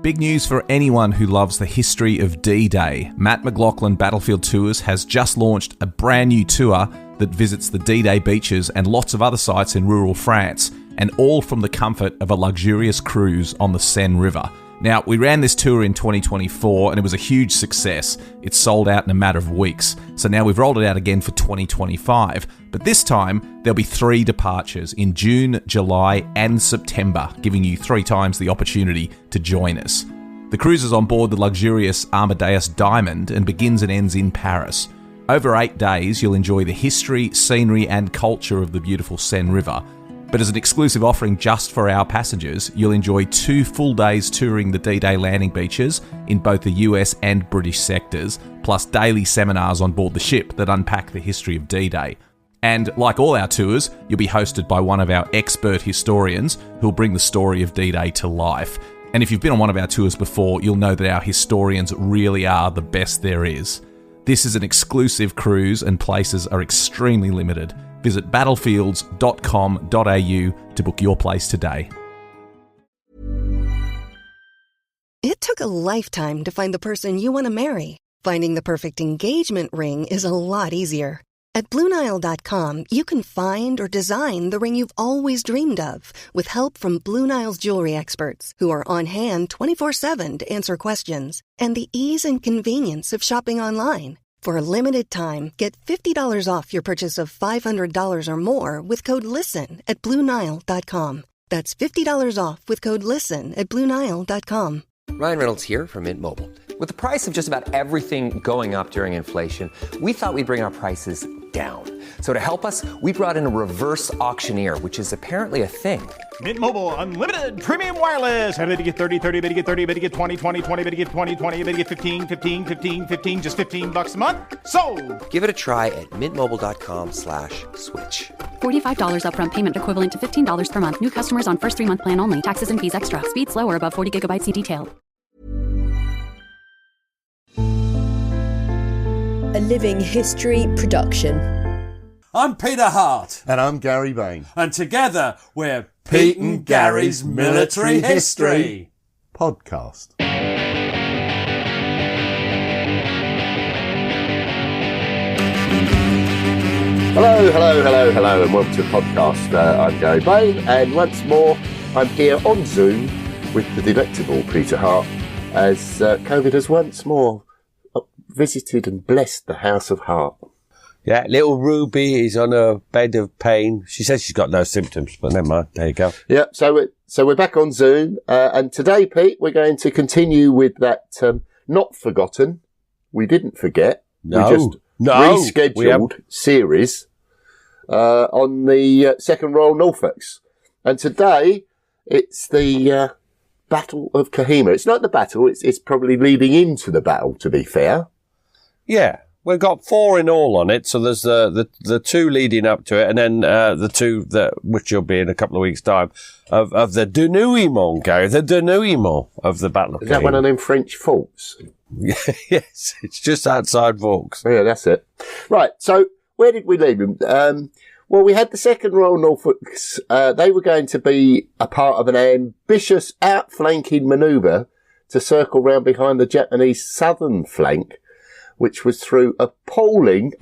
Big news for anyone who loves the history of D-Day. Matt McLachlan Battlefield Tours has just launched a brand new tour that visits the D-Day beaches and lots of other sites in rural France, and all from the comfort of a luxurious cruise on the Seine River. Now, we ran this tour in 2024 and it was a huge success. It sold out in a matter of weeks. So now we've rolled it out again for 2025. But this time, there'll be 3 departures in June, July and September, giving you 3 times the opportunity to join us. The cruise is on board the luxurious Amadeus Diamond and begins and ends in Paris. Over 8 days, you'll enjoy the history, scenery and culture of the beautiful Seine River. But as an exclusive offering just for our passengers, you'll enjoy 2 full days touring the D-Day landing beaches in both the US and British sectors, plus daily seminars on board the ship that unpack the history of D-Day. And like all our tours, you'll be hosted by one of our expert historians who'll bring the story of D-Day to life. And if you've been on one of our tours before, you'll know that our historians really are the best there is. This is an exclusive cruise and places are extremely limited. Visit battlefields.com.au to book your place today. It took a lifetime to find the person you want to marry. Finding the perfect engagement ring is a lot easier. At BlueNile.com, you can find or design the ring you've always dreamed of with help from Blue Nile's jewelry experts who are on hand 24/7 to answer questions, and the ease and convenience of shopping online. For a limited time, get $50 off your purchase of $500 or more with code LISTEN at BlueNile.com. That's $50 off with code LISTEN at BlueNile.com. Ryan Reynolds here from Mint Mobile. With the price of just about everything going up during inflation, we thought we'd bring our prices down. So to help us, we brought in a reverse auctioneer, which is apparently a thing. Mint Mobile Unlimited Premium Wireless. How to get 30, 30, bit to get 30, bit to get 20, 20, 20, bit to get 20, 20, bit to get 15, 15, 15, 15, just $15 a month? Sold! Give it a try at mintmobile.com/switch. $45 upfront payment equivalent to $15 per month. New customers on first 3-month plan only. Taxes and fees extra. Speed slower above 40 gigabytes in detail. A Living History production. I'm Peter Hart. And I'm Gary Bain. And together we're Pete and Gary's Military History Podcast. Hello, and welcome to the podcast. I'm Gary Bain, and once more I'm here on Zoom with the delectable Peter Hart, as COVID has once more visited and blessed the House of Hart. Yeah, little Ruby is on a bed of pain. She says she's got no symptoms, but never mind. There you go. Yeah, so we're back on Zoom, and today, Pete, we're going to continue with that not forgotten. We didn't forget. We just rescheduled series on the Second Royal Norfolks, and today it's the Battle of Kohima. It's not the battle; it's probably leading into the battle. To be fair. Yeah, we've got 4 in all on it. So there's the 2 leading up to it, and then the 2 which will be in a couple of weeks' time of the denouement, Gary, the denouement of the Battle of Kohima. Is that one of them French forts? Yes, it's just outside Vaux. Yeah, that's it. Right. So where did we leave them? Well, we had the Second Royal Norfolks. They were going to be a part of an ambitious outflanking manoeuvre to circle round behind the Japanese southern flank, which was through appalling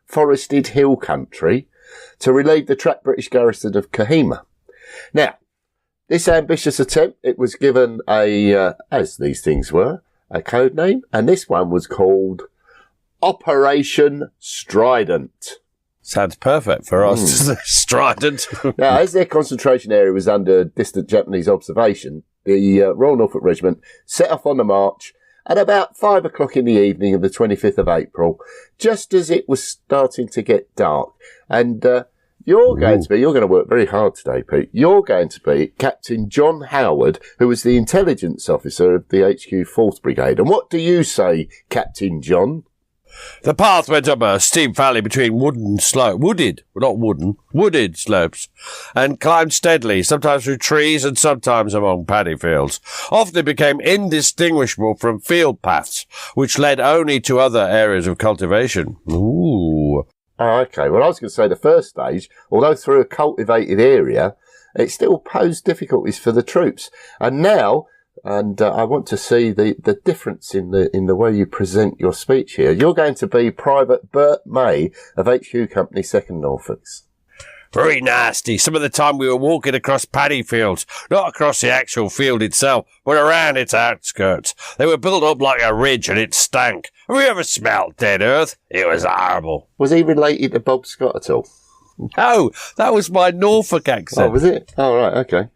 forested hill country to relieve the trapped British garrison of Kohima. Now, this ambitious attempt, it was given as these things were, a code name, and this one was called Operation Strident. Sounds perfect for us, Strident. Now, as their concentration area was under distant Japanese observation, the Royal Norfolk Regiment set off on the march at about 5 o'clock in the evening of the 25th of April, just as it was starting to get dark. And you're going to work very hard today, Pete. You're going to be Captain John Howard, who was the intelligence officer of the HQ 4th Brigade. And what do you say, Captain John? The path went up a steep valley between wooded slopes, and climbed steadily, sometimes through trees and sometimes among paddy fields. Often it became indistinguishable from field paths, which led only to other areas of cultivation. Ooh. Oh, okay. Well, I was going to say the first stage, although through a cultivated area, it still posed difficulties for the troops. And now, I want to see the difference in the way you present your speech here. You're going to be Private Bert May of HQ Company 2nd Norfolks. Very nasty. Some of the time we were walking across paddy fields, not across the actual field itself, but around its outskirts. They were built up like a ridge and it stank. Have you ever smelt dead earth? It was horrible. Was he related to Bob Scott at all? No, that was my Norfolk accent. Oh, was it? Oh, right, okay.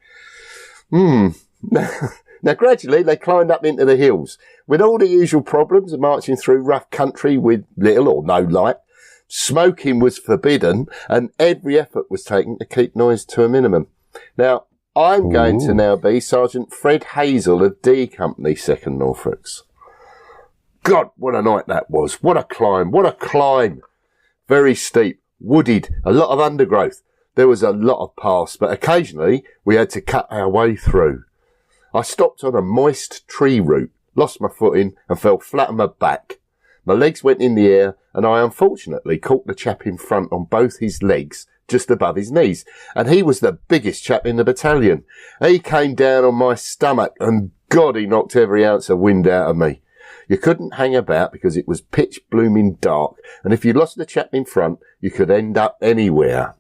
Now, gradually, they climbed up into the hills. With all the usual problems of marching through rough country with little or no light, smoking was forbidden, and every effort was taken to keep noise to a minimum. Now, I'm going to now be Sergeant Fred Hazel of D Company 2nd Norfolks. God, what a night that was. What a climb. What a climb. Very steep, wooded, a lot of undergrowth. There was a lot of paths, but occasionally we had to cut our way through. I stopped on a moist tree root, lost my footing and fell flat on my back. My legs went in the air and I unfortunately caught the chap in front on both his legs, just above his knees. And he was the biggest chap in the battalion. He came down on my stomach and God, he knocked every ounce of wind out of me. You couldn't hang about because it was pitch blooming dark. And if you lost the chap in front, you could end up anywhere.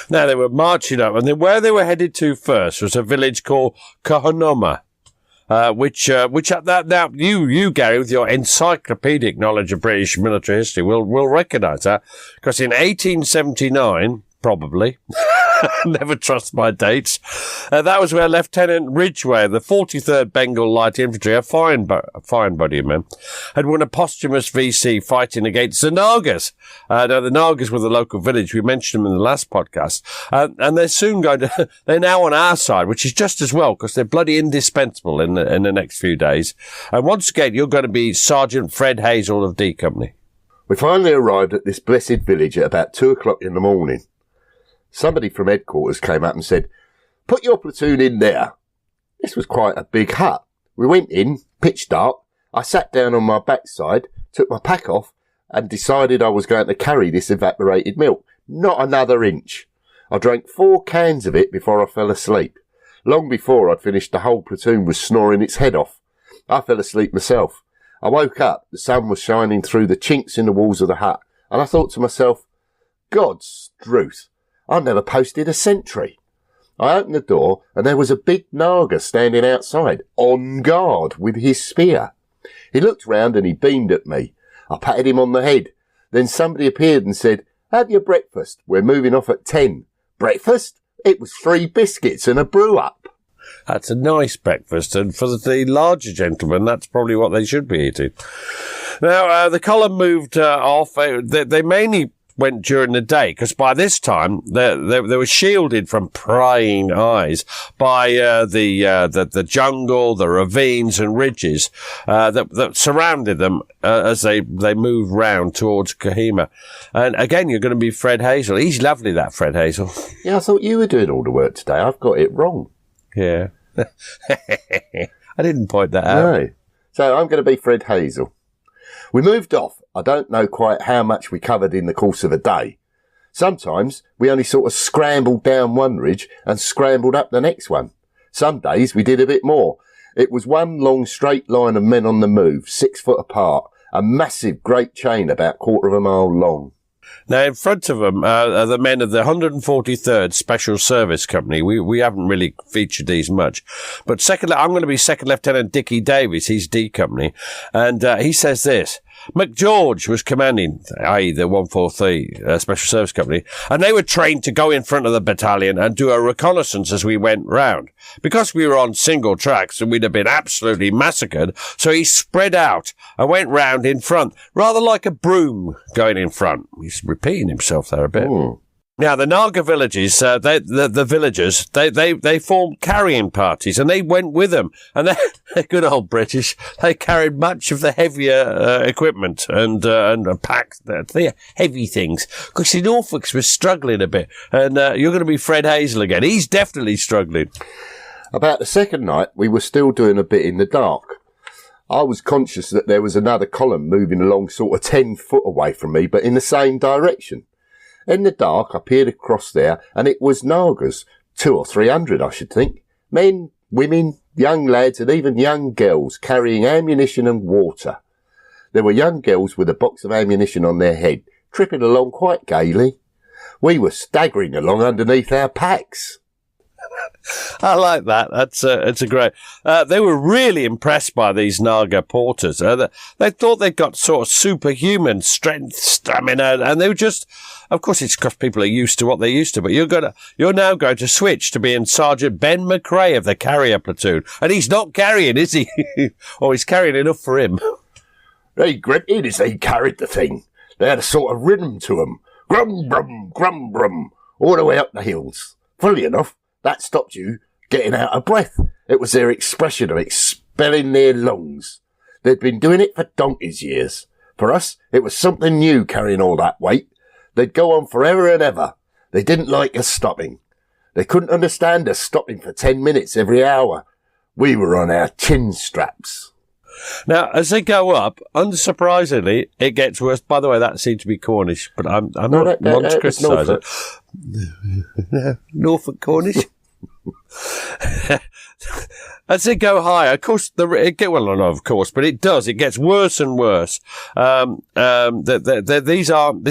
Now they were marching up, and then where they were headed to first was a village called Kohima, which now you Gary, with your encyclopedic knowledge of British military history, will recognise that, because in 1879, probably. Never trust my dates. That was where Lieutenant Ridgway of the 43rd Bengal Light Infantry, a fine body of men, had won a posthumous VC fighting against the Nagas. Now, the Nagas were the local village. We mentioned them in the last podcast. And they're soon they're now on our side, which is just as well, because they're bloody indispensable in the next few days. And once again, you're going to be Sergeant Fred Hazel of D Company. We finally arrived at this blessed village at about 2:00 in the morning. Somebody from headquarters came up and said, "Put your platoon in there." This was quite a big hut. We went in, pitch dark. I sat down on my backside, took my pack off, and decided I was going to carry this evaporated milk. Not another inch. I drank 4 cans of it before I fell asleep. Long before I'd finished, the whole platoon was snoring its head off. I fell asleep myself. I woke up, the sun was shining through the chinks in the walls of the hut, and I thought to myself, God's truth, I never posted a sentry. I opened the door and there was a big Naga standing outside, on guard with his spear. He looked round and he beamed at me. I patted him on the head. Then somebody appeared and said, "Have your breakfast. We're moving off at 10. Breakfast? It was 3 biscuits and a brew up. That's a nice breakfast, and for the larger gentlemen, that's probably what they should be eating. Now, the column moved off. They mainly went during the day, because by this time they were shielded from prying eyes by the jungle, the ravines and ridges that surrounded them as they moved round towards Kohima. And again, you're going to be Fred Hazel. He's lovely, that Fred Hazel. Yeah, I thought you were doing all the work today. I've got it wrong. Yeah. I didn't point that out. No. So I'm going to be Fred Hazel. We moved off. I don't know quite how much we covered in the course of a day. Sometimes we only sort of scrambled down one ridge and scrambled up the next one. Some days we did a bit more. It was one long straight line of men on the move, 6 foot apart, a massive great chain about 1/4 mile long. Now, in front of them are the men of the 143rd Special Service Company. We haven't really featured these much. But I'm going to be Second Lieutenant Dickie Davies. He's D Company. And he says this. McGeorge was commanding, i.e. the 143 Special Service Company, and they were trained to go in front of the battalion and do a reconnaissance as we went round. Because we were on single tracks and we'd have been absolutely massacred, so he spread out and went round in front, rather like a broom going in front. He's repeating himself there a bit. Ooh. Now, the Naga villages, the villagers, they formed carrying parties and they went with them. And they're good old British. They carried much of the heavier equipment and packed the heavy things. Because the Norfolks were struggling a bit. And you're going to be Fred Hazel again. He's definitely struggling. About the second night, we were still doing a bit in the dark. I was conscious that there was another column moving along sort of 10 foot away from me, but in the same direction. In the dark, I peered across there, and it was Nagas, 200 or 300, I should think. Men, women, young lads and even young girls carrying ammunition and water. There were young girls with a box of ammunition on their head, tripping along quite gaily. We were staggering along underneath our packs. I like that. It's a great. They were really impressed by these Naga porters. They thought they'd got sort of superhuman strength, stamina, and they were just. Of course, it's because people are used to what they're used to. But you're now going to switch to being Sergeant Ben McRae of the carrier platoon, and he's not carrying, is he? Or he's carrying enough for him. They gritted as they carried the thing. They had a sort of rhythm to them. Grum, brum, grum, brum, all the way up the hills. Fully enough, that stopped you getting out of breath. It was their expression of expelling their lungs. They'd been doing it for donkey's years. For us, it was something new carrying all that weight. They'd go on forever and ever. They didn't like us stopping. They couldn't understand us stopping for 10 minutes every hour. We were on our chin straps. Now, as they go up, unsurprisingly, it gets worse. By the way, that seemed to be Cornish, but I'm not one to criticise it. Norfolk Cornish. As they go higher, of course, it does. It gets worse and worse. This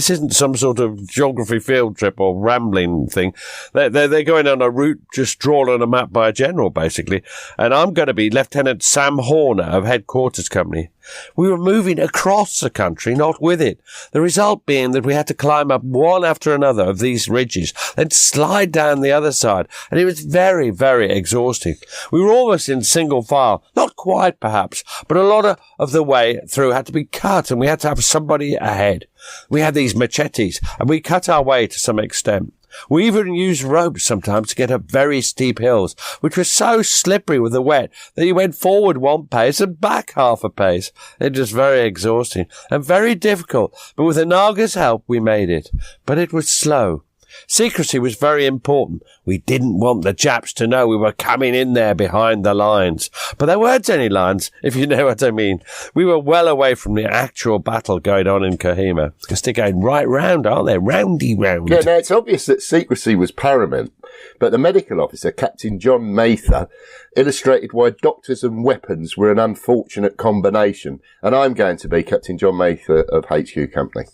isn't some sort of geography field trip or rambling thing. They're going on a route just drawn on a map by a general, basically. And I'm going to be Lieutenant Sam Horner of Headquarters Company. We were moving across the country, not with it. The result being that we had to climb up one after another of these ridges, then slide down the other side. And it was very, very exhausting. We were almost in single file. Not quite, perhaps, but a lot of the way through had to be cut, and we had to have somebody ahead. We had these machetes, and we cut our way to some extent. We even used ropes sometimes to get up very steep hills, which were so slippery with the wet that you went forward one pace and back half a pace. It was very exhausting and very difficult, but with the Naga's help we made it. But it was slow. Secrecy was very important. We didn't want the Japs to know we were coming in there behind the lines. But there weren't any lines, if you know what I mean. We were well away from the actual battle going on in Kohima, because they're going right round, aren't they? Roundy round. Yeah, now it's obvious that secrecy was paramount, but the medical officer, Captain John Mather, illustrated why doctors and weapons were an unfortunate combination, and I'm going to be Captain John Mather of HQ Company.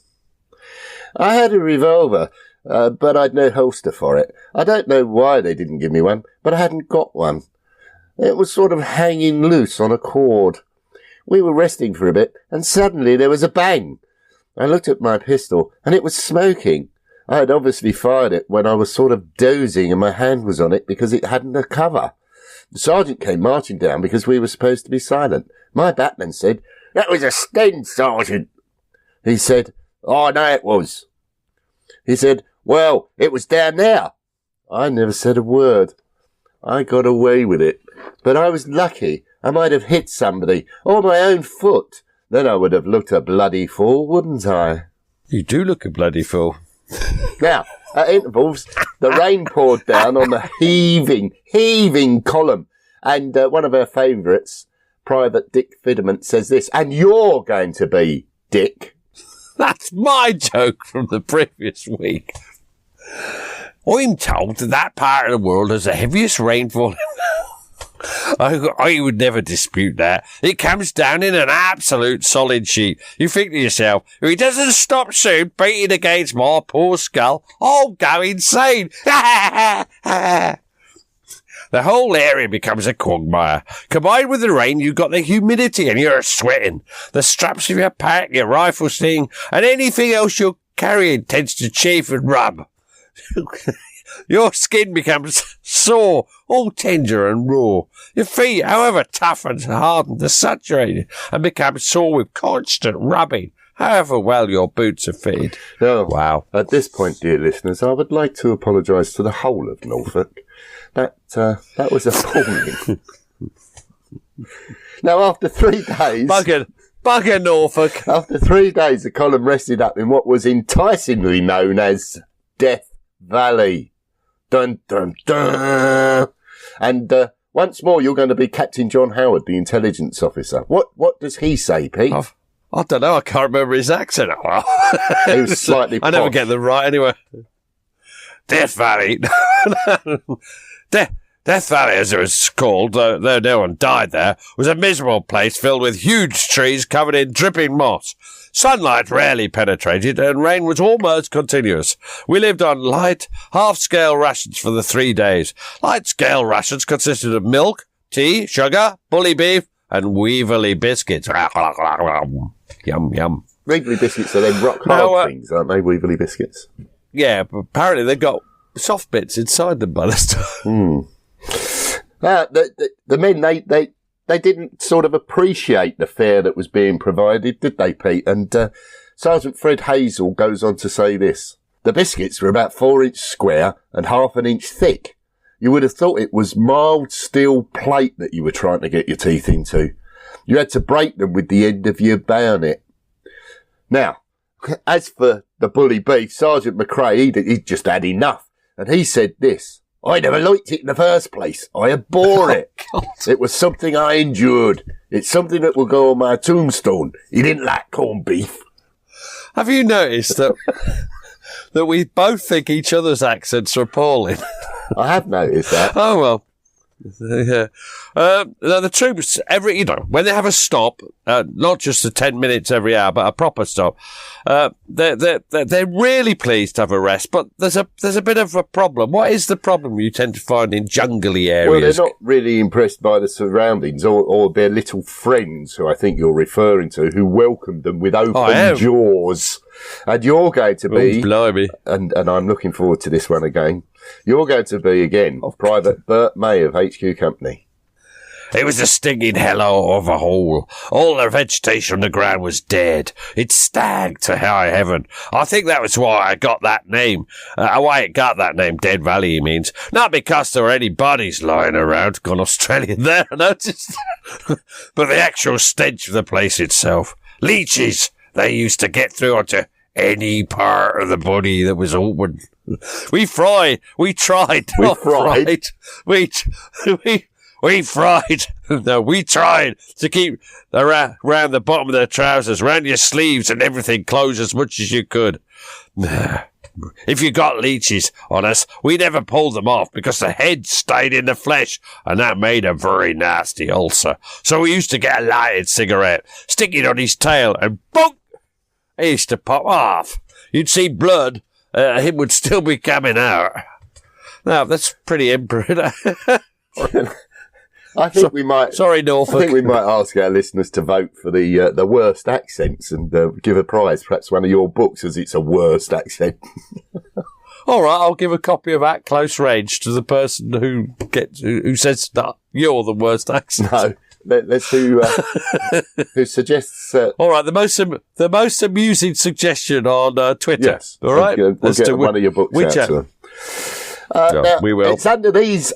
I had a revolver, but I'd no holster for it. I don't know why they didn't give me one, but I hadn't got one. It was sort of hanging loose on a cord. We were resting for a bit, and suddenly there was a bang. I looked at my pistol, and it was smoking. I had obviously fired it when I was sort of dozing and my hand was on it because it hadn't a cover. The sergeant came marching down because we were supposed to be silent. My batman said, "That was a Sten, Sergeant." He said, "I know it was." He said, "Well, it was down there." I never said a word. I got away with it. But I was lucky. I might have hit somebody, or my own foot. Then I would have looked a bloody fool, wouldn't I? You do look a bloody fool. Now, at intervals, the rain poured down on the heaving column. And one of our favourites, Private Dick Fidderman, says this, "And you're going to be Dick." That's my joke from the previous week. I'm told that part of the world has the heaviest rainfall. I would never dispute that. It comes down in an absolute solid sheet. You think to yourself, if he doesn't stop soon beating against my poor skull, I'll go insane. The whole area becomes a quagmire. Combined with the rain, you've got the humidity and you're sweating. The straps of your pack, your rifle sling, and anything else you're carrying tends to chafe and rub. Your skin becomes sore, all tender and raw. Your feet, however tough and hardened, are saturated and become sore with constant rubbing, however well your boots are fitted. Now, wow. At this point, dear listeners, I would like to apologise to the whole of Norfolk. That was appalling. Now, after 3 days... Bugger Norfolk. After 3 days, the column rested up in what was enticingly known as Death Valley. Dun, dun, dun. And once more, you're going to be Captain John Howard, the intelligence officer. What does he say, Pete? I don't know. I can't remember his accent. He was slightly I never get them right anyway. Death Valley. Death Valley, as it was called, though no one died there, was a miserable place filled with huge trees covered in dripping moss. Sunlight rarely penetrated, and rain was almost continuous. We lived on light, half-scale rations for the 3 days. Light-scale rations consisted of milk, tea, sugar, bully beef, and Weevilly biscuits. Yum, yum. Weevilly biscuits are them rock-hard things, aren't they, Weevilly biscuits? Yeah, but apparently they've got soft bits inside them by this time. The men, they didn't sort of appreciate the fare that was being provided, did they, Pete? And Sergeant Fred Hazel goes on to say this. The biscuits were about 4 inch square and half an inch thick. You would have thought it was mild steel plate that you were trying to get your teeth into. You had to break them with the end of your bayonet. Now, as for the bully beef, Sergeant McRae, he'd just had enough. And he said this. I never liked it in the first place. I abhor it. It was something I endured. It's something that will go on my tombstone. He didn't like corned beef. Have you noticed that that we both think each other's accents are appalling? I have noticed that. Oh, well. Yeah. The troops, when they have a stop, not just the 10 minutes every hour, but a proper stop, they're really pleased to have a rest. But there's a bit of a problem. What is the problem you tend to find in jungly areas? Well, they're not really impressed by the surroundings or their little friends, who I think you're referring to, who welcomed them with open jaws. And you're going to be, blimey. And I'm looking forward to this one again. You're going to be, again, Private Bert May of HQ Company. It was a stinging hell of a hole. All the vegetation on the ground was dead. It stagged to high heaven. I think that was why I got that name. Why it got that name, Dead Valley, he means. Not because there were any bodies lying around. Gone Australian there, I noticed. But the actual stench of the place itself. Leeches. They used to get through onto any part of the body that was open. We tried to keep around the bottom of the trousers, round your sleeves and everything closed as much as you could. If you got leeches on us, we never pulled them off because the head stayed in the flesh, and that made a very nasty ulcer. So we used to get a lighted cigarette, stick it on his tail, and bonk! It used to pop off. You'd see blood. Him would still be coming out. Now, that's pretty imprudent. I think we might. Sorry, Norfolk. I think we might ask our listeners to vote for the worst accents and give a prize, perhaps one of your books, as it's a worst accent. All right, I'll give a copy of At Close Range to the person who says that you're the worst accent. No. Let's who suggests. All right, the most amusing suggestion on Twitter. Yes, all right. We'll get one of your books out to them. Now, we will. It's under these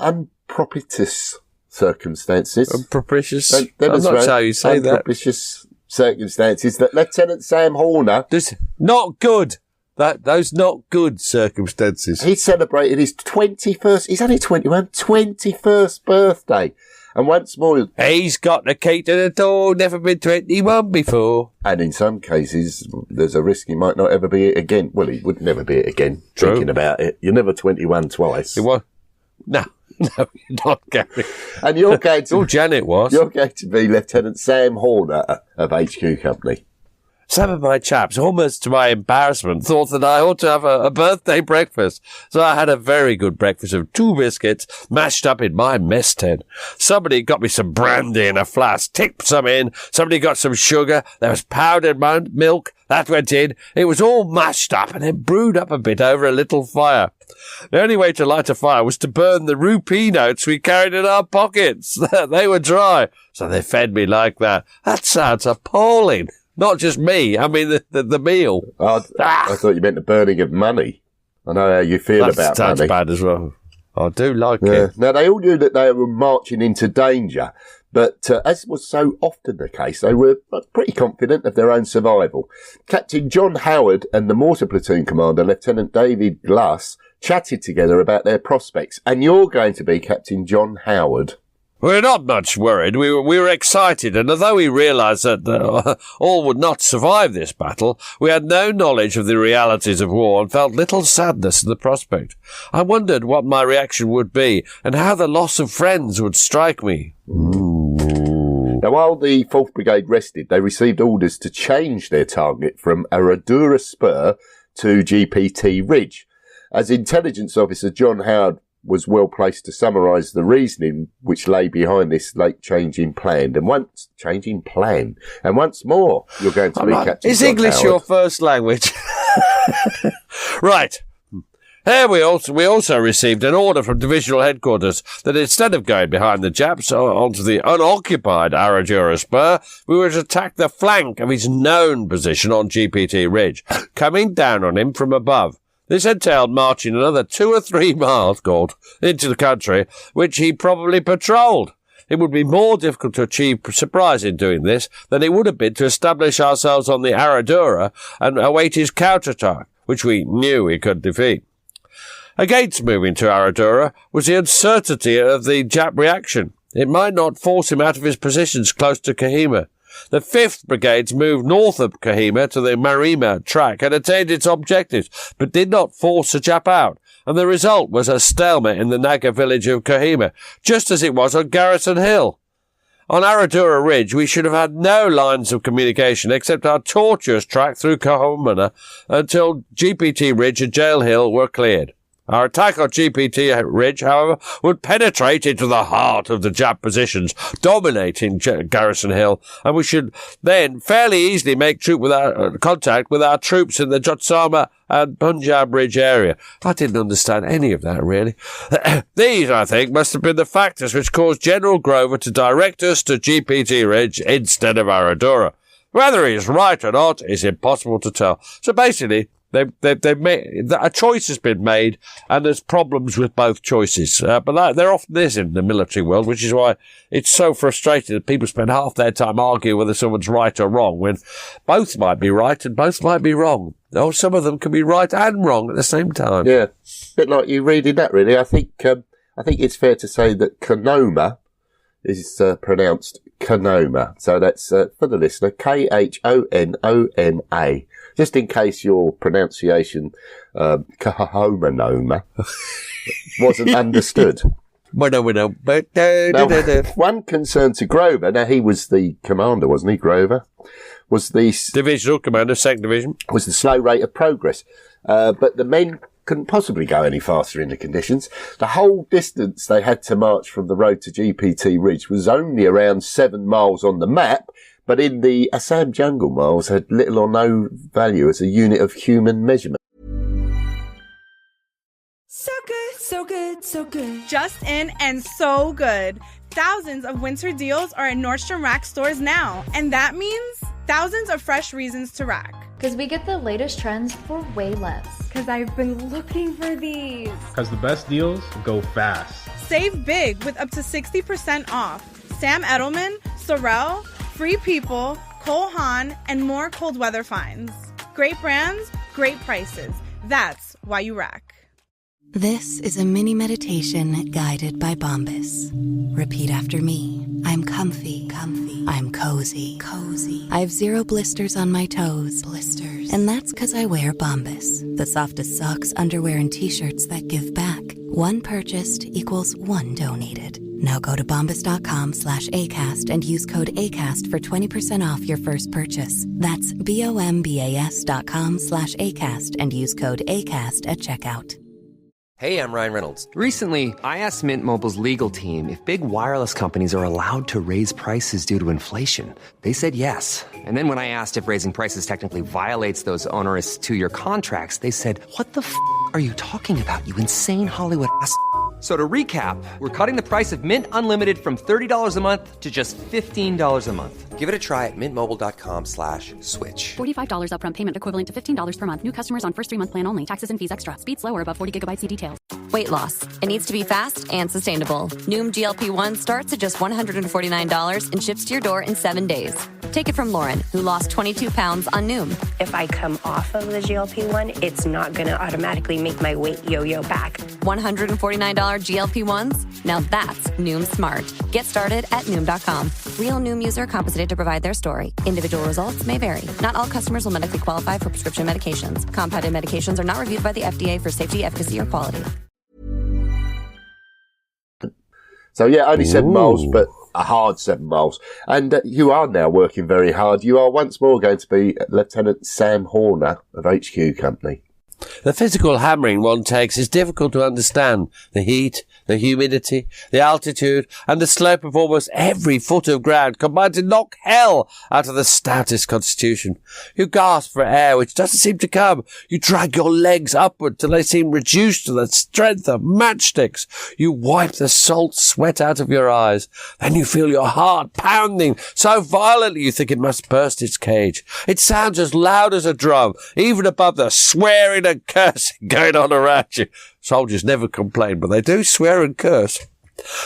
unpropitious circumstances. Unpropitious. I'm not sure how you say that. Unpropitious circumstances that Lieutenant Sam Horner. This not good. Those not good circumstances. He celebrated his 21st. He's only 21. 21st birthday. And once more, he's got the key to the door, never been 21 before. And in some cases, there's a risk he might not ever be it again. Well, he would never be it again. True. Thinking about it. You're never 21 twice. No, you're not, Gary. And you're going to... Janet was. You're going to be Lieutenant Sam Horner of HQ Company. Some of my chaps, almost to my embarrassment, thought that I ought to have a birthday breakfast. So I had a very good breakfast of 2 biscuits mashed up in my mess tent. Somebody got me some brandy in a flask, tipped some in. Somebody got some sugar. There was powdered milk. That went in. It was all mashed up and then brewed up a bit over a little fire. The only way to light a fire was to burn the rupee notes we carried in our pockets. They were dry, so they fed me like that. That sounds appalling. Not just me, I mean the meal. I thought you meant the burning of money. I know how you feel about money. That sounds bad as well. I do like it. Now, they all knew that they were marching into danger, but as was so often the case, they were pretty confident of their own survival. Captain John Howard and the mortar platoon commander, Lieutenant David Glass, chatted together about their prospects. And you're going to be Captain John Howard. We were not much worried. We were excited, and although we realised that all would not survive this battle, we had no knowledge of the realities of war and felt little sadness at the prospect. I wondered what my reaction would be and how the loss of friends would strike me. Now, while the 4th Brigade rested, they received orders to change their target from Aradura Spur to GPT Ridge. As intelligence officer, John Howard was well placed to summarise the reasoning which lay behind this late changing plan. And once more, you're going to be catching. Is English Howard. your first language? Right. Here we also received an order from divisional headquarters that instead of going behind the Japs onto the unoccupied Aradura Spur, we were to attack the flank of his known position on GPT Ridge, coming down on him from above. This entailed marching another 2 or 3 miles, into the country, which he probably patrolled. It would be more difficult to achieve surprise in doing this than it would have been to establish ourselves on the Aradura and await his counterattack, which we knew we could defeat. Against moving to Aradura was the uncertainty of the Jap reaction. It might not force him out of his positions close to Kohima. The 5th Brigades moved north of Kohima to the Marima track and attained its objectives, but did not force the Jap out, and the result was a stalemate in the Naga village of Kohima, just as it was on Garrison Hill. On Aradura Ridge, we should have had no lines of communication except our tortuous track through Kohima until GPT Ridge and Jail Hill were cleared. Our attack on GPT Ridge, however, would penetrate into the heart of the Jap positions, dominating Garrison Hill, and we should then fairly easily make contact with our troops in the Jotsama and Punjab Ridge area. I didn't understand any of that, really. These, I think, must have been the factors which caused General Grover to direct us to GPT Ridge instead of Aradura. Whether he's right or not is impossible to tell. So basically, They've made a choice has been made, and there's problems with both choices. But there often is in the military world, which is why it's so frustrating that people spend half their time arguing whether someone's right or wrong, when both might be right and both might be wrong. Or some of them can be right and wrong at the same time. Yeah, a bit like you reading that, really. I think it's fair to say that Kohima is pronounced Kohima. So that's for the listener, Khonoma. Just in case your pronunciation, Kohima, wasn't understood. Now, one concern to Grover, now he was the commander, wasn't he, Grover? Was the divisional commander, 2nd Division. Was the slow rate of progress. But the men couldn't possibly go any faster in the conditions. The whole distance they had to march from the road to GPT Ridge was only around 7 miles on the map, but in the Assam jungle miles had little or no value as a unit of human measurement. So good, so good, so good. Just in and so good. Thousands of winter deals are at Nordstrom Rack stores now, and that means thousands of fresh reasons to rack. Because we get the latest trends for way less. Because I've been looking for these. Because the best deals go fast. Save big with up to 60% off. Sam Edelman, Sorel, Free People, Cole Haan, and more cold weather finds. Great brands, great prices. That's why you rack. This is a mini meditation guided by Bombas. Repeat after me. I'm comfy. I'm cozy. I have 0 blisters on my toes. And that's because I wear Bombas, the softest socks, underwear, and t-shirts that give back. One purchased equals one donated. Now go to bombas.com/ACAST and use code ACAST for 20% off your first purchase. That's BOMBAS.com/ACAST and use code ACAST at checkout. Hey, I'm Ryan Reynolds. Recently, I asked Mint Mobile's legal team if big wireless companies are allowed to raise prices due to inflation. They said yes. And then when I asked if raising prices technically violates those onerous 2-year contracts, they said, "What the f*** are you talking about, you insane Hollywood ass?" So to recap, we're cutting the price of Mint Unlimited from $30 a month to just $15 a month. Give it a try at mintmobile.com/switch. $45 upfront payment equivalent to $15 per month. New customers on first 3-month plan only. Taxes and fees extra. Speed slower above 40 gigabytes. See details. Weight loss. It needs to be fast and sustainable. Noom GLP-1 starts at just $149 and ships to your door in 7 days. Take it from Lauren, who lost 22 pounds on Noom. If I come off of the GLP-1, it's not going to automatically make my weight yo-yo back. $149 GLP-1s? Now that's Noom smart. Get started at Noom.com. Real Noom user compensated to provide their story. Individual results may vary. Not all customers will medically qualify for prescription medications. Compounded medications are not reviewed by the FDA for safety, efficacy, or quality. So yeah, only 7 miles, but a hard 7 miles. And you are now working very hard. You are once more going to be Lieutenant Sam Horner of HQ Company. The physical hammering one takes is difficult to understand. The heat, the humidity, the altitude, and the slope of almost every foot of ground combine to knock hell out of the stoutest constitution. You gasp for air, which doesn't seem to come. You drag your legs upward till they seem reduced to the strength of matchsticks. You wipe the salt sweat out of your eyes. Then you feel your heart pounding so violently you think it must burst its cage. It sounds as loud as a drum, even above the swearing and cursing going on around you. Soldiers never complain, but they do swear and curse.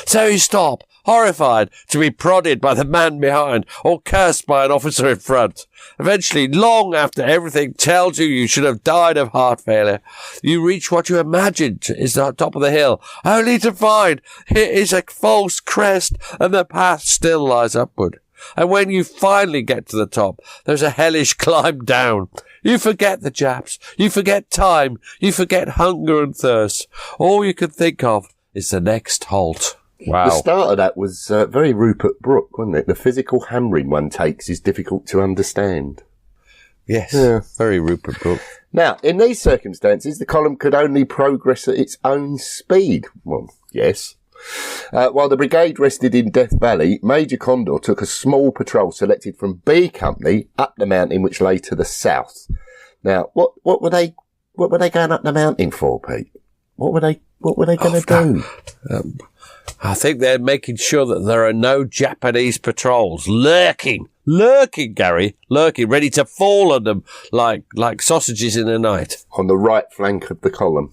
So you stop, horrified to be prodded by the man behind or cursed by an officer in front. Eventually, long after everything tells you should have died of heart failure, you reach what you imagined is the top of the hill, only to find it is a false crest and the path still lies upward. And when you finally get to the top, there's a hellish climb down. You forget the Japs. You forget time. You forget hunger and thirst. All you can think of is the next halt. Wow. The start of that was very Rupert Brooke, wasn't it? The physical hammering one takes is difficult to understand. Yes, yeah. Very Rupert Brooke. Now, in these circumstances, the column could only progress at its own speed. Well, yes. While the brigade rested in Death Valley, Major Condor took a small patrol selected from B Company up the mountain which lay to the south. Now, what were they going up the mountain for, Pete? What were they going to do? I think they're making sure that there are no Japanese patrols lurking, Gary, ready to fall on them like sausages in the night. On the right flank of the column.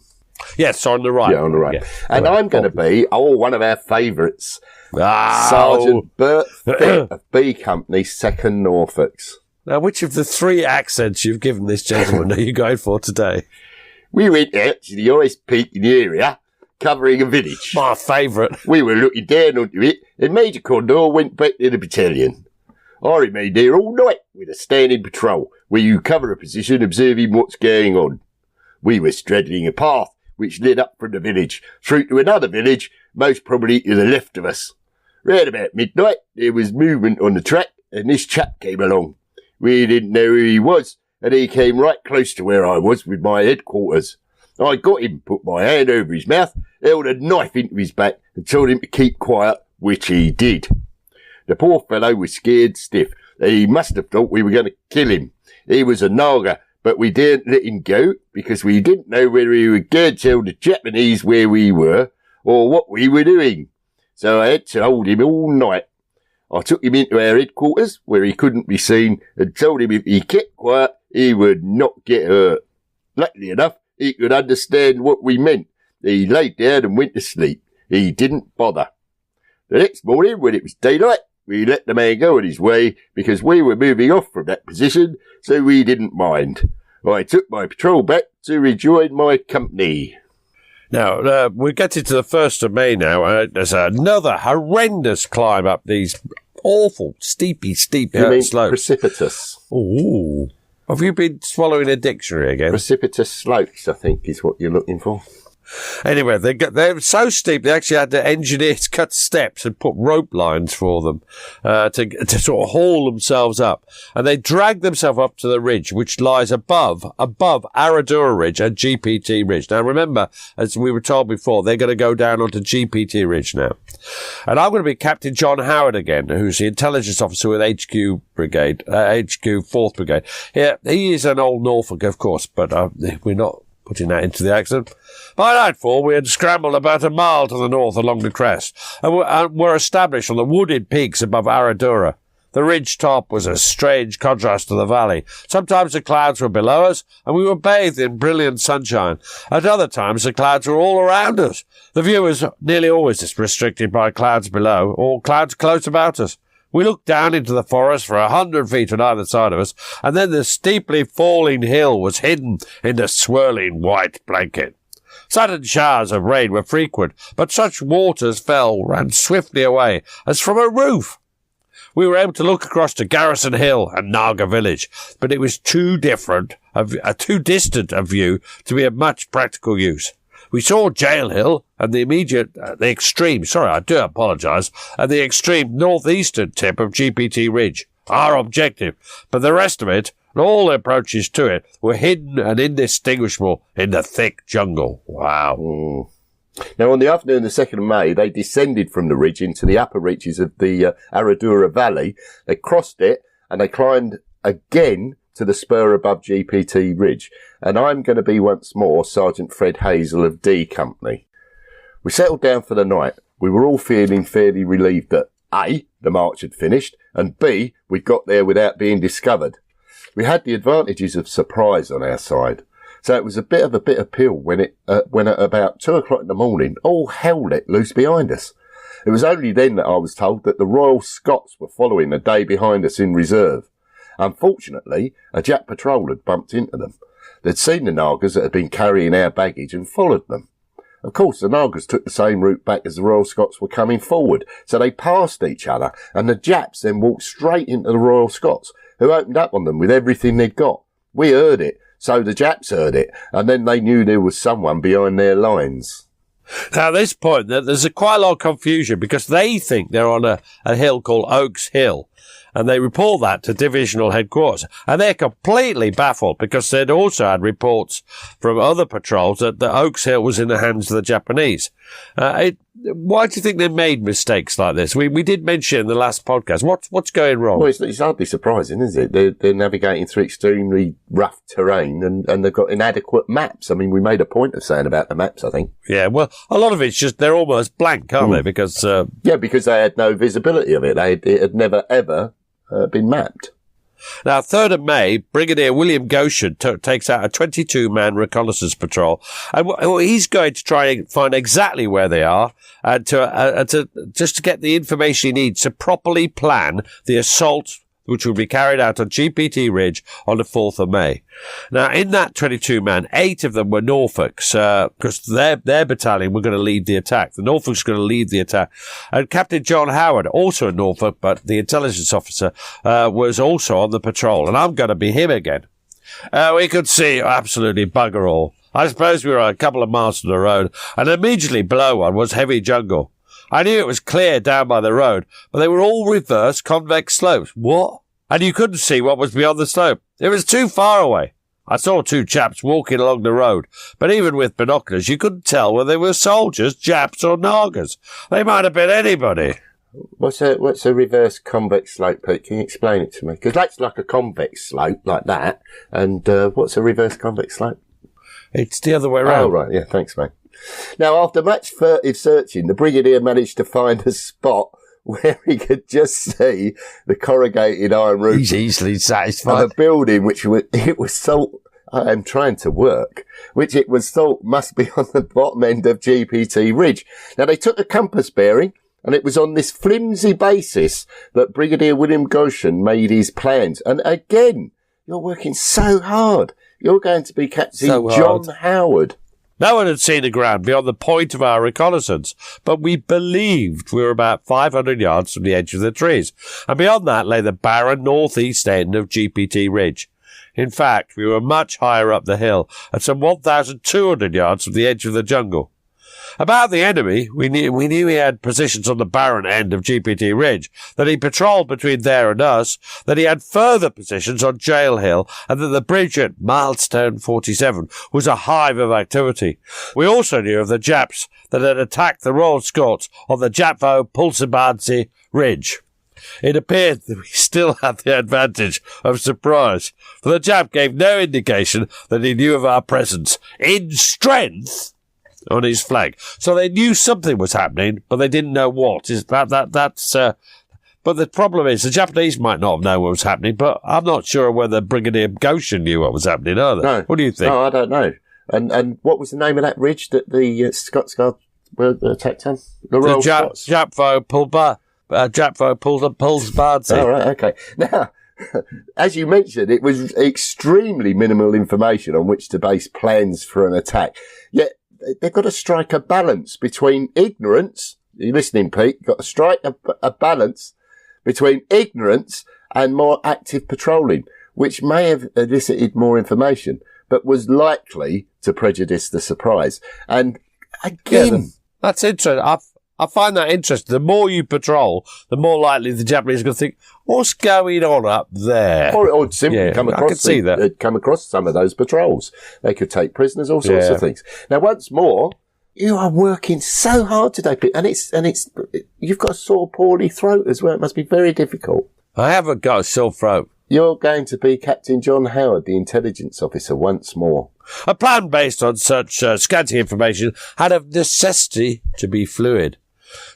Yes, on the right. Yeah, on the right. Yeah. And right. I'm going to be, one of our favourites, Sergeant Bert Fitt of B Company, 2nd Norfolks. Now, which of the 3 accents you've given this gentleman are you going for today? We went out to the highest peak in the area, covering a village. My favourite. We were looking down onto it, and Major Condor went back to the battalion. I remained there all night with a standing patrol, where you cover a position observing what's going on. We were straddling a path which led up from the village, through to another village, most probably to the left of us. Round about midnight, there was movement on the track, and this chap came along. We didn't know who he was, and he came right close to where I was with my headquarters. I got him, put my hand over his mouth, held a knife into his back, and told him to keep quiet, which he did. The poor fellow was scared stiff. He must have thought we were going to kill him. He was a Naga, but we didn't let him go because we didn't know whether he would go tell the Japanese where we were or what we were doing. So I had to hold him all night. I took him into our headquarters where he couldn't be seen and told him if he kept quiet, he would not get hurt. Luckily enough, he could understand what we meant. He lay down and went to sleep. He didn't bother. The next morning, when it was daylight, we let the man go on his way because we were moving off from that position, so we didn't mind. I took my patrol back to rejoin my company. Now, we're getting to the 1st of May now. There's another horrendous climb up these awful, steep slopes. Precipitous. Ooh. Have you been swallowing a dictionary again? Precipitous slopes, I think, is what you're looking for. Anyway, they're so steep they actually had the engineers cut steps and put rope lines for them to sort of haul themselves up. And they dragged themselves up to the ridge, which lies above Aradura Ridge and GPT Ridge. Now, remember, as we were told before, they're going to go down onto GPT Ridge now. And I'm going to be Captain John Howard again, who's the intelligence officer with HQ Brigade, HQ 4th Brigade. Yeah, he is an old Norfolk, of course, but we're not putting that into the accent. By nightfall, we had scrambled about a mile to the north along the crest, and were established on the wooded peaks above Aradura. The ridge top was a strange contrast to the valley. Sometimes the clouds were below us, and we were bathed in brilliant sunshine. At other times, the clouds were all around us. The view was nearly always restricted by clouds below, or clouds close about us. We looked down into the forest for 100 feet on either side of us, and then the steeply falling hill was hidden in the swirling white blanket. Sudden showers of rain were frequent, but such waters ran swiftly away, as from a roof. We were able to look across to Garrison Hill and Naga Village, but it was too distant a view to be of much practical use. We saw Jail Hill and the extreme northeastern tip of GPT Ridge, our objective, but the rest of it, and all the approaches to it, were hidden and indistinguishable in the thick jungle. Wow. Mm. Now, on the afternoon of the 2nd of May, they descended from the ridge into the upper reaches of the Aradura Valley. They crossed it and they climbed again to the spur above GPT Ridge. And I'm going to be once more Sergeant Fred Hazel of D Company. We settled down for the night. We were all feeling fairly relieved that A, the march had finished, and B, we'd got there without being discovered. We had the advantages of surprise on our side. So it was a bit of a bitter pill when at about 2 o'clock in the morning, all hell let loose behind us. It was only then that I was told that the Royal Scots were following a day behind us in reserve. Unfortunately, a Jap patrol had bumped into them. They'd seen the Nagas that had been carrying our baggage and followed them. Of course, the Nagas took the same route back as the Royal Scots were coming forward, so they passed each other, and the Japs then walked straight into the Royal Scots, who opened up on them with everything they'd got. We heard it. So the Japs heard it, and then they knew there was someone behind their lines. Now, at this point, there's quite a lot of confusion because they think they're on a hill called Oaks Hill, and they report that to divisional headquarters. And they're completely baffled because they'd also had reports from other patrols that the Oaks Hill was in the hands of the Japanese. Why do you think they made mistakes like this? We did mention in the last podcast. What's going wrong? Well, it's hardly surprising, is it? They're navigating through extremely rough terrain and they've got inadequate maps. I mean, we made a point of saying about the maps, I think. Yeah, well, a lot of it's just they're almost blank, aren't they? Because because they had no visibility of it. It had never, ever been mapped. Now, 3rd of May, Brigadier William Goshen takes out a 22-man reconnaissance patrol, and he's going to try and find exactly where they are, and to get the information he needs to properly plan the assault which will be carried out on GPT Ridge on the 4th of May. Now, in that 22-man, 8 of them were Norfolks, because their battalion were going to lead the attack. The Norfolks were going to lead the attack. And Captain John Howard, also a Norfolk, but the intelligence officer, was also on the patrol, and I'm going to be him again. We could see absolutely bugger all. I suppose we were a couple of miles from the road, and immediately below one was heavy jungle. I knew it was clear down by the road, but they were all reverse convex slopes. What? And you couldn't see what was beyond the slope. It was too far away. I saw 2 chaps walking along the road, but even with binoculars, you couldn't tell whether they were soldiers, Japs, or Nagas. They might have been anybody. What's a reverse convex slope, Pete? Can you explain it to me? Because that's like a convex slope, like that. And what's a reverse convex slope? It's the other way around. Oh, right. Yeah, thanks, mate. Now, after much furtive searching, the Brigadier managed to find a spot where he could just see the corrugated iron roof. He's easily satisfied. Of a building which it was thought, I am trying to work, which it was thought must be on the bottom end of GPT Ridge. Now, they took a compass bearing, and it was on this flimsy basis that Brigadier William Goshen made his plans. And again, you're working so hard. You're going to be Captain John Howard. No one had seen the ground beyond the point of our reconnaissance, but we believed we were about 500 yards from the edge of the trees, and beyond that lay the barren northeast end of GPT Ridge. In fact, we were much higher up the hill, at some 1,200 yards from the edge of the jungle. About the enemy, we knew he had positions on the barren end of GPT Ridge, that he patrolled between there and us, that he had further positions on Jail Hill, and that the bridge at Milestone 47 was a hive of activity. We also knew of the Japs that had attacked the Royal Scots on the Japvo Pulsabadze Ridge. It appeared that we still had the advantage of surprise, for the Jap gave no indication that he knew of our presence in strength on his flag. So they knew something was happening, but they didn't know what. But the problem is, the Japanese might not have known what was happening, but I'm not sure whether Brigadier Goshen knew what was happening either. No. What do you think? No, I don't know. And what was the name of that ridge that the Scots Guard were attacked on? The Royal Scots? Japvo Japfo pulls Bardsey. Oh, right, okay. Now, as you mentioned, it was extremely minimal information on which to base plans for an attack. Yet, they've got to strike a balance between ignorance. Are you listening, Pete? You've got to strike a balance between ignorance and more active patrolling, which may have elicited more information, but was likely to prejudice the surprise. And again... That's interesting. I find that interesting. The more you patrol, the more likely the Japanese are going to think, what's going on up there? Or simply come across some of those patrols. They could take prisoners, all sorts of things. Now, once more, you are working so hard today, Pete, and it's you've got a sore, poorly throat as well. It must be very difficult. I haven't got a sore throat. You're going to be Captain John Howard, the intelligence officer, once more. A plan based on such scanty information had of necessity to be fluid.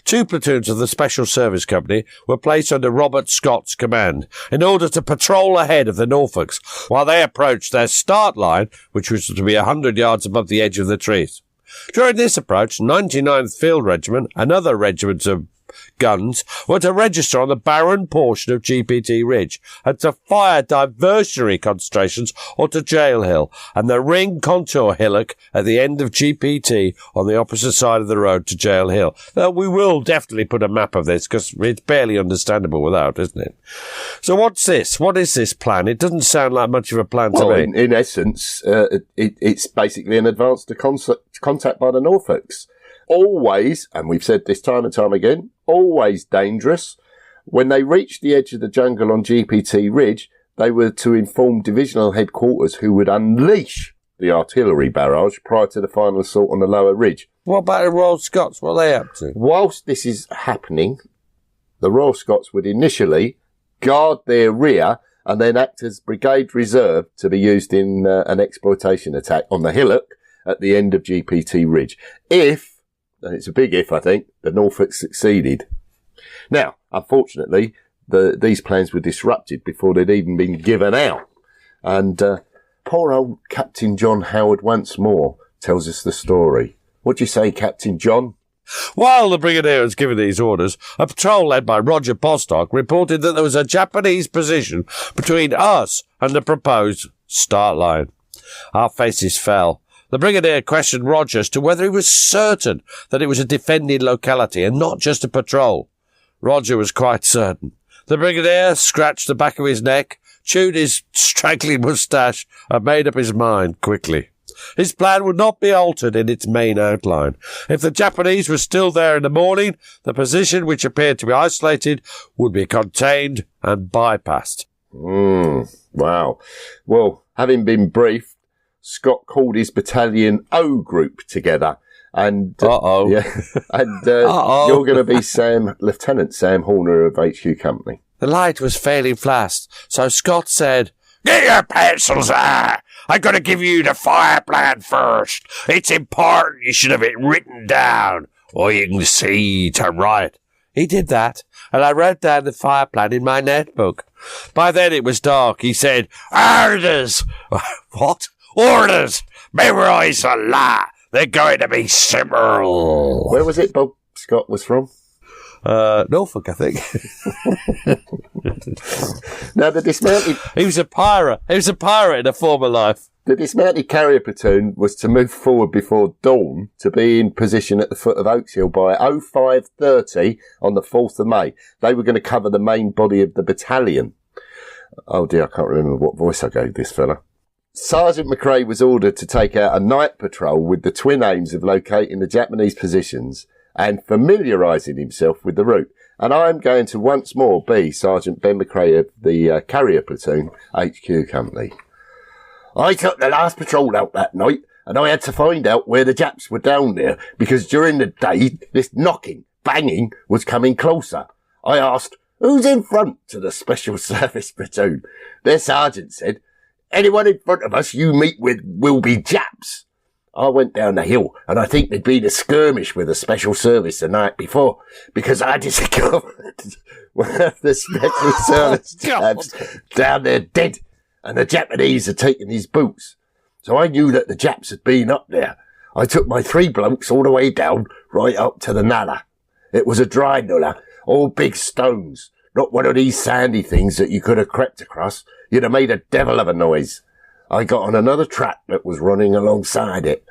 2 platoons of the Special Service Company were placed under Robert Scott's command in order to patrol ahead of the Norfolks while they approached their start line, which was to be 100 yards above the edge of the trees. During this approach, 99th Field Regiment and other regiments of guns were to register on the barren portion of GPT Ridge and to fire diversionary concentrations onto Jail Hill and the ring contour hillock at the end of GPT on the opposite side of the road to Jail Hill. Now, we will definitely put a map of this because it's barely understandable without, isn't it? So what's this? What is this plan? It doesn't sound like much of a plan to me. In essence, it's basically an advance to contact by the Norfolks. Always, and we've said this time and time again, always dangerous. When they reached the edge of the jungle on GPT Ridge, they were to inform divisional headquarters who would unleash the artillery barrage prior to the final assault on the lower ridge. What about the Royal Scots? What are they up to? Whilst this is happening, the Royal Scots would initially guard their rear and then act as brigade reserve to be used in an exploitation attack on the hillock at the end of GPT Ridge. If, and it's a big if, I think, the Norfolk succeeded. Now, unfortunately, these plans were disrupted before they'd even been given out. And poor old Captain John Howard once more tells us the story. What do you say, Captain John? While the brigadier was giving these orders, a patrol led by Roger Postock reported that there was a Japanese position between us and the proposed start line. Our faces fell. The brigadier questioned Roger as to whether he was certain that it was a defended locality and not just a patrol. Roger was quite certain. The brigadier scratched the back of his neck, chewed his straggling moustache, and made up his mind quickly. His plan would not be altered in its main outline. If the Japanese were still there in the morning, the position, which appeared to be isolated, would be contained and bypassed. Wow. Well, having been briefed, Scott called his battalion O group together, and you're going to be Lieutenant Sam Horner of HQ Company. The light was failing fast, so Scott said, "Get your pencils there. I've got to give you the fire plan first. It's important you should have it written down, or you can see to write." He did that, and I wrote down the fire plan in my notebook. By then it was dark. He said, "Orders." What? "Orders! Memorise a lot. They're going to be simple." Where was it Bob Scott was from? Norfolk, I think. Now, the dismounted... He was a pirate. He was a pirate in a former life. The dismounted carrier platoon was to move forward before dawn to be in position at the foot of Oaks Hill by 05:30 on the 4th of May. They were going to cover the main body of the battalion. Oh dear, I can't remember what voice I gave this fella. Sergeant McRae was ordered to take out a night patrol with the twin aims of locating the Japanese positions and familiarising himself with the route. And I'm going to once more be Sergeant Ben McRae of the Carrier Platoon, HQ Company. I took the last patrol out that night, and I had to find out where the Japs were down there, because during the day, this knocking, banging was coming closer. I asked, "Who's in front?" to the Special Service Platoon. Their sergeant said, "Anyone in front of us you meet with will be Japs." I went down the hill, and I think there'd been a skirmish with the Special Service the night before, because I discovered one of the Special Service Japs down there dead, and the Japanese had taken his boots. So I knew that the Japs had been up there. I took my 3 blokes all the way down, right up to the nullah. It was a dry nullah. All big stones, not one of these sandy things that you could have crept across. You'd have made a devil of a noise. I got on another track that was running alongside it.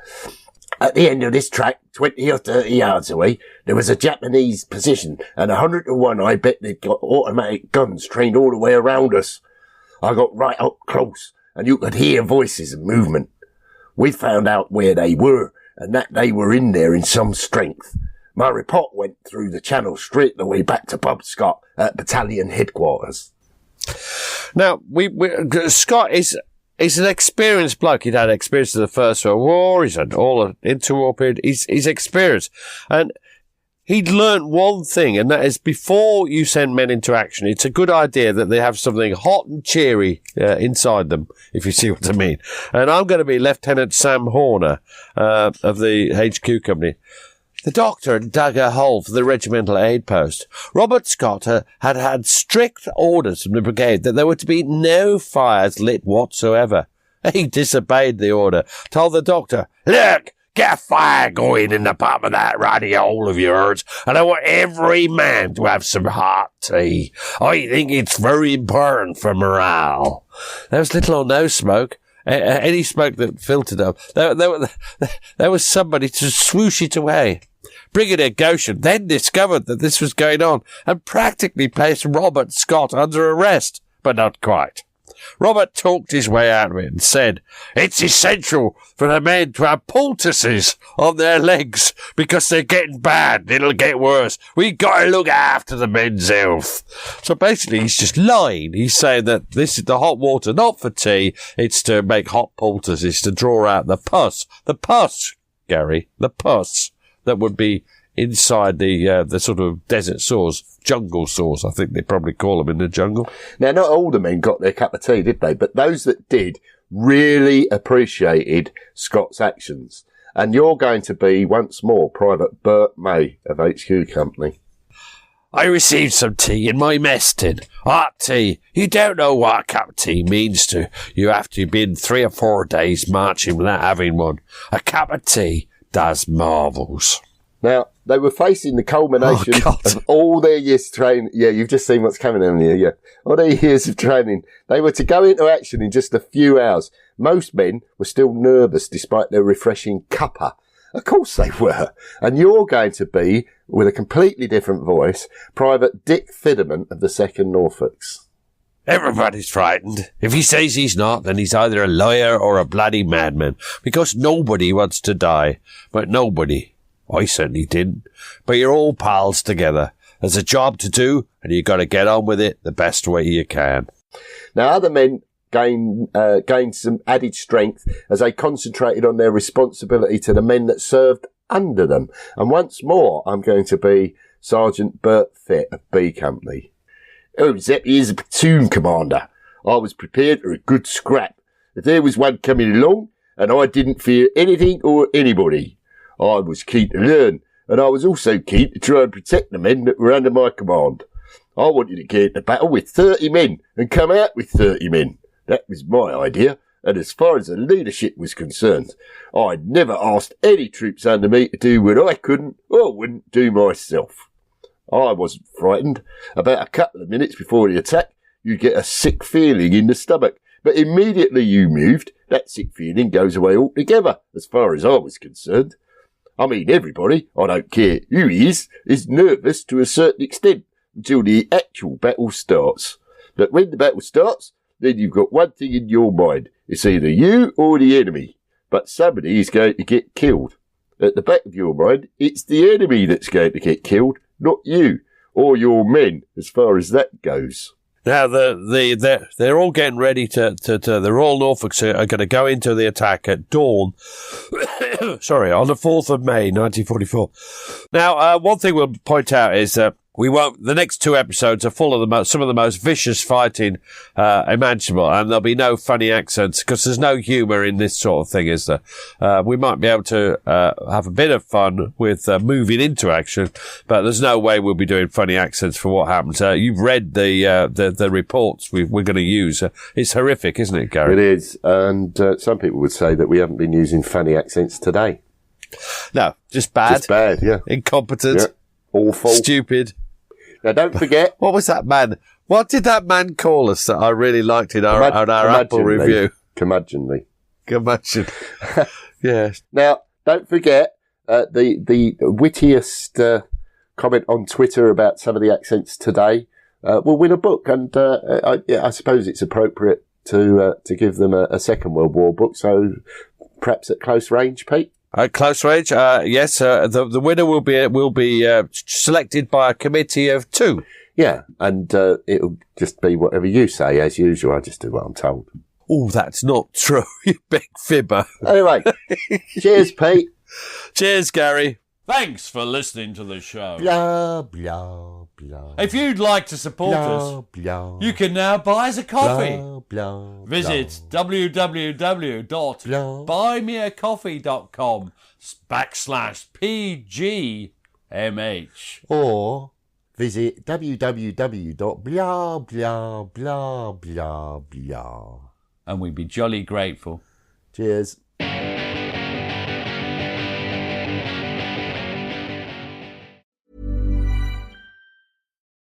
At the end of this track, 20 or 30 yards away, there was a Japanese position, and 100 to 1 I bet they'd got automatic guns trained all the way around us. I got right up close, and you could hear voices and movement. We found out where they were, and that they were in there in some strength. My report went through the channel straight the way back to Bob Scott at battalion headquarters. Now, Scott is an experienced bloke. He'd had experience in the First World War. He's had all the interwar period. He's experienced. And he'd learnt one thing, and that is before you send men into action, it's a good idea that they have something hot and cheery inside them, if you see what I mean. And I'm going to be Lieutenant Sam Horner of the HQ company. The doctor had dug a hole for the regimental aid post. Robert Scott had strict orders from the brigade that there were to be no fires lit whatsoever. He disobeyed the order, told the doctor, "Look, get a fire going in the bottom of that ruddy hole of yours, and I want every man to have some hot tea. I think it's very important for morale." There was little or no smoke. Any smoke that filtered up, there was somebody to swoosh it away. Brigadier Goshen then discovered that this was going on and practically placed Robert Scott under arrest, but not quite. Robert talked his way out of it and said, "It's essential for the men to have poultices on their legs because they're getting bad and it'll get worse. We've got to look after the men's health." So basically he's just lying. He's saying that this is the hot water, not for tea. It's to make hot poultices, to draw out the pus. The pus, Gary, the pus that would be inside the sort of desert sores, jungle sores, I think they probably call them in the jungle. Now, not all the men got their cup of tea, did they? But those that did really appreciated Scott's actions. And you're going to be, once more, Private Bert May of HQ Company. "I received some tea in my mess tin. Hot tea. You don't know what a cup of tea means to. You have to be in 3 or 4 days marching without having one. A cup of tea does marvels." Now, they were facing the culmination of all their years of training. Yeah, you've just seen what's coming in here, yeah. All their years of training. They were to go into action in just a few hours. Most men were still nervous despite their refreshing cuppa. Of course they were. And you're going to be, with a completely different voice, Private Dick Fidderman of the 2nd Norfolks. "Everybody's frightened. If he says he's not, then he's either a liar or a bloody madman, because nobody wants to die. But nobody. I certainly didn't. But you're all pals together. There's a job to do, and you've got to get on with it the best way you can." Now, other men gained some added strength as they concentrated on their responsibility to the men that served under them. And once more, I'm going to be Sergeant Bert Fitt of B Company. "Oh, Zeppy is a platoon commander. I was prepared for a good scrap. If there was one coming along, and I didn't fear anything or anybody. I was keen to learn, and I was also keen to try and protect the men that were under my command. I wanted to get into battle with 30 men and come out with 30 men. That was my idea, and as far as the leadership was concerned, I'd never asked any troops under me to do what I couldn't or wouldn't do myself. I wasn't frightened. About a couple of minutes before the attack, you'd get a sick feeling in the stomach, but immediately you moved, that sick feeling goes away altogether, as far as I was concerned. I mean, everybody, I don't care who he is nervous to a certain extent until the actual battle starts. But when the battle starts, then you've got one thing in your mind. It's either you or the enemy. But somebody is going to get killed. At the back of your mind, it's the enemy that's going to get killed, not you or your men, as far as that goes." Now, they're all getting ready the Royal Norfolks are going to go into the attack at dawn, on the 4th of May, 1944. Now, one thing we'll point out is that the next 2 episodes are full of some of the most vicious fighting imaginable, and there'll be no funny accents because there's no humour in this sort of thing, is there? We might be able to have a bit of fun with moving into action, but there's no way we'll be doing funny accents for what happens. You've read the reports we're going to use. It's horrific, isn't it, Gary? It is, and some people would say that we haven't been using funny accents today. No, just bad. Just bad, yeah. Incompetent. Yeah. Awful. Stupid. Now, don't forget... What was that man? What did that man call us that I really liked in our Apple review? Curmudgeonly. Curmudgeon. Yes. Now, don't forget the wittiest comment on Twitter about some of the accents today will win a book. And I suppose it's appropriate to give them a Second World War book. So perhaps at close range, Pete? At close range, yes. The winner will be selected by a committee of 2. Yeah, and it'll just be whatever you say, as usual. I just do what I'm told. Oh, that's not true, you big fibber. Anyway, cheers, Pete. Cheers, Gary. Thanks for listening to the show. Blah, blah, blah. If you'd like to support us, you can now buy us a coffee. Visit www.buymeacoffee.com/PGMH. Or visit www.blah. And we'd be jolly grateful. Cheers.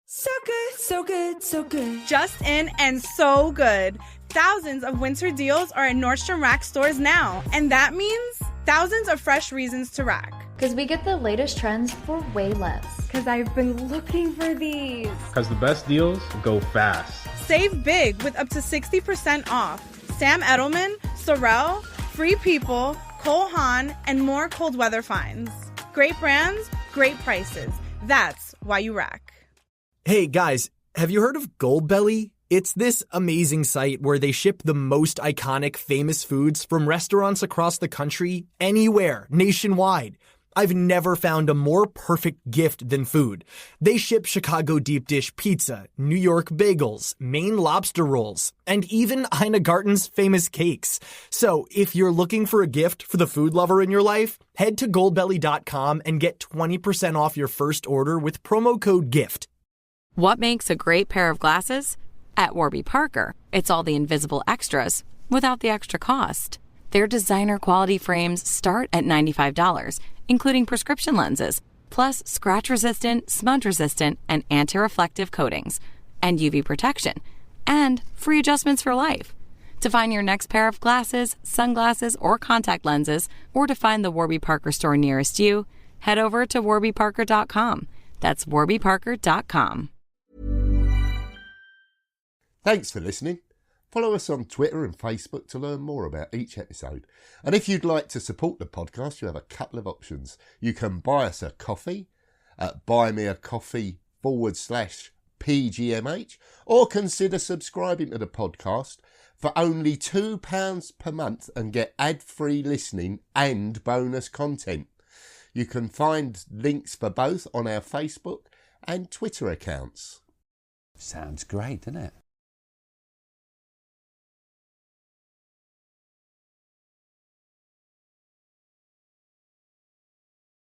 So good, so good, so good. Just in and so good. Thousands of winter deals are at Nordstrom Rack stores now. And that means thousands of fresh reasons to rack. Because we get the latest trends for way less. Because I've been looking for these. Because the best deals go fast. Save big with up to 60% off. Sam Edelman, Sorel, Free People, Cole Haan, and more cold weather finds. Great brands, great prices. That's why you rack. Hey guys, have you heard of Goldbelly? It's this amazing site where they ship the most iconic famous foods from restaurants across the country, anywhere, nationwide. I've never found a more perfect gift than food. They ship Chicago deep dish pizza, New York bagels, Maine lobster rolls, and even Ina Garten's famous cakes. So if you're looking for a gift for the food lover in your life, head to goldbelly.com and get 20% off your first order with promo code GIFT. What makes a great pair of glasses? At Warby Parker, it's all the invisible extras without the extra cost. Their designer quality frames start at $95, including prescription lenses, plus scratch-resistant, smudge-resistant, and anti-reflective coatings, and UV protection, and free adjustments for life. To find your next pair of glasses, sunglasses, or contact lenses, or to find the Warby Parker store nearest you, head over to warbyparker.com. That's warbyparker.com. Thanks for listening. Follow us on Twitter and Facebook to learn more about each episode. And if you'd like to support the podcast, you have a couple of options. You can buy us a coffee at buymeacoffee.com/PGMH, or consider subscribing to the podcast for only £2 per month and get ad-free listening and bonus content. You can find links for both on our Facebook and Twitter accounts. Sounds great, doesn't it?